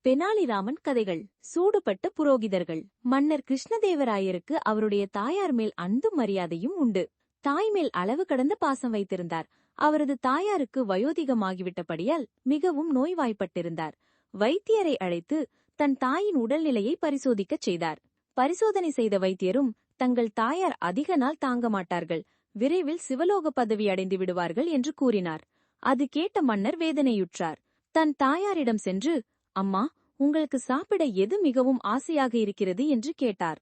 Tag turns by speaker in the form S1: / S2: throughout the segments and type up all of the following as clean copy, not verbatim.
S1: தெனாலிராமன் கதைகள். சூடுபட்ட புரோகிதர்கள். மன்னர் கிருஷ்ணதேவராயருக்கு அவருடைய தாயார் மேல் அன்பும் மரியாதையும் உண்டு. தாய் மேல் அளவு கடந்த பாசம் வைத்திருந்தார். அவரது தாயாருக்கு வயோதிகமாகிவிட்டபடியால் மிகவும் நோய்வாய்ப்பட்டிருந்தார். வைத்தியரை அழைத்து தன் தாயின் உடல்நிலையை பரிசோதிக்கச் செய்தார். பரிசோதனை செய்த வைத்தியரும் தங்கள் தாயார் அதிக நாள் தாங்க மாட்டார்கள், விரைவில் சிவலோக பதவி அடைந்து விடுவார்கள் என்று கூறினார். அது கேட்ட மன்னர் வேதனையுற்றார். தன் தாயாரிடம் சென்று, அம்மா, உங்களுக்கு சாப்பிட எது மிகவும் ஆசையாக இருக்கிறது என்று கேட்டார்.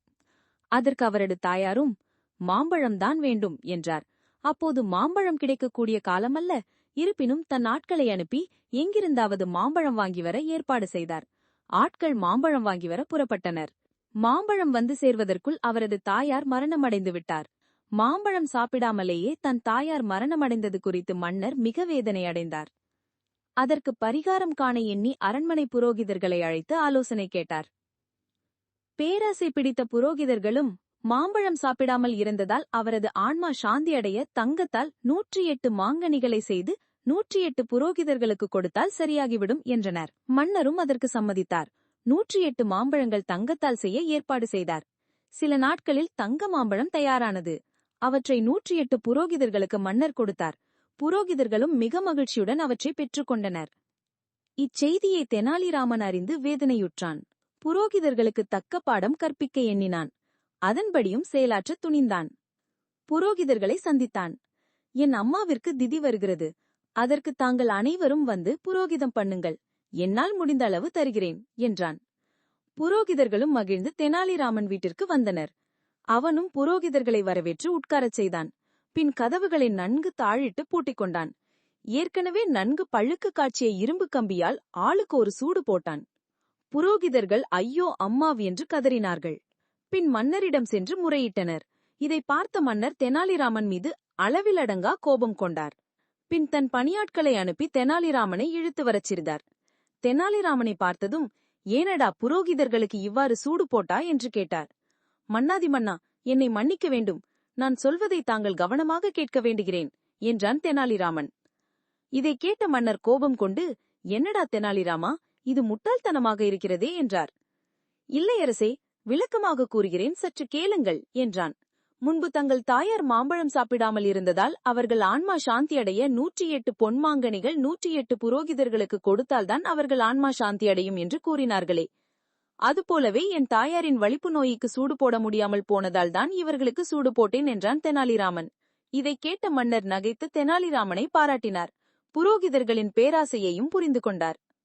S1: அதற்கு அவரது தாயாரும், மாம்பழம்தான் வேண்டும் என்றார். அப்போது மாம்பழம் கிடைக்கக்கூடிய காலமல்ல, இருப்பினும் தன் ஆட்களை அனுப்பி எங்கிருந்தாவது மாம்பழம் வாங்கி வர ஏற்பாடு செய்தார். ஆட்கள் மாம்பழம் வாங்கி வர புறப்பட்டனர். மாம்பழம் வந்து சேர்வதற்குள் அவரது தாயார் மரணமடைந்து விட்டார். மாம்பழம் சாப்பிடாமலேயே தன் தாயார் மரணமடைந்தது குறித்து மன்னர் மிக வேதனை அடைந்தார். அதற்கு பரிகாரம் காண எண்ணி அரண்மனை புரோகிதர்களை அழைத்து ஆலோசனை கேட்டார். பேராசை பிடித்த புரோகிதர்களும் மாம்பழம் சாப்பிடாமல் இருந்ததால் அவரது ஆன்மா சாந்தியடைய தங்கத்தால் 108 மாங்கனிகளை செய்து 108 புரோகிதர்களுக்கு கொடுத்தால் சரியாகிவிடும் என்றனர். மன்னரும் அதற்கு சம்மதித்தார். 108 மாம்பழங்கள் தங்கத்தால் செய்ய ஏற்பாடு செய்தார். சில நாட்களில் தங்க மாம்பழம் தயாரானது. அவற்றை 108 புரோகிதர்களுக்கு மன்னர் கொடுத்தார். புரோகிதர்களும் மிக மகிழ்ச்சியுடன் அவற்றை பெற்றுக்கொண்டனர். இச்செய்தியை தெனாலிராமன் அறிந்து வேதனையுற்றான். புரோகிதர்களுக்கு தக்க பாடம் கற்பிக்க எண்ணினான். அதன்படியும் செயலாற்ற துணிந்தான். புரோகிதர்களை சந்தித்தான். என் அம்மாவிற்கு திதி வருகிறது. அதற்கு தாங்கள் அனைவரும் வந்து புரோகிதம் பண்ணுங்கள். என்னால் முடிந்த அளவு தருகிறேன் என்றான். புரோகிதர்களும் மகிழ்ந்து தெனாலிராமன் வீட்டிற்கு வந்தனர். அவனும் புரோகிதர்களை வரவேற்று உட்காரச் செய்தான். பின் கதவுகளை நன்கு தாழிட்டு பூட்டிக் கொண்டான். ஏற்கனவே நன்கு பழுக்கு காய்ச்சிய இரும்பு கம்பியால் ஆளுக்கு ஒரு சூடு போட்டான். புரோகிதர்கள் ஐயோ அம்மாவ் என்று கதறினார்கள். பின் மன்னரிடம் சென்று முறையிட்டனர். இதை பார்த்த மன்னர் தெனாலிராமன் மீது அளவிலடங்கா கோபம் கொண்டார். பின் தன் பணியாட்களை அனுப்பி தெனாலிராமனை இழுத்து வரச் செய்தார். தெனாலிராமனை பார்த்ததும், ஏனடா புரோகிதர்களுக்கு இவ்வாறு சூடு போட்டா என்று கேட்டார். மன்னாதி மன்னா, என்னை மன்னிக்க வேண்டும். நான் சொல்வதை தாங்கள் கவனமாக கேட்க வேண்டுகிறேன் என்றான் தெனாலிராமன். இதை கேட்ட மன்னர் கோபம் கொண்டு, என்னடா தெனாலிராமா, இது முட்டாள்தனமாக இருக்கிறதே என்றார். இல்லை அரசே, விளக்கமாக கூறுகிறேன், சற்று கேளுங்கள் என்றான். முன்பு தங்கள் தாயார் மாம்பழம் சாப்பிடாமல் இருந்ததால் அவர்கள் ஆன்மா சாந்தியடைய 108 பொன்மாங்கனிகள் 108 புரோகிதர்களுக்கு கொடுத்தால்தான் அவர்கள் ஆன்மா சாந்தியடையும் என்று கூறினார்களே. அதுபோலவே என் தாயாரின் வலிப்பு நோய்க்கு சூடு போட முடியாமல் போனதால் தான் இவர்களுக்கு சூடு போட்டேன் என்றான் தெனாலிராமன். இதை கேட்ட மன்னர் நகைத்து தெனாலிராமனை பாராட்டினார். புரோகிதர்களின் பேராசையையும் புரிந்து கொண்டார்.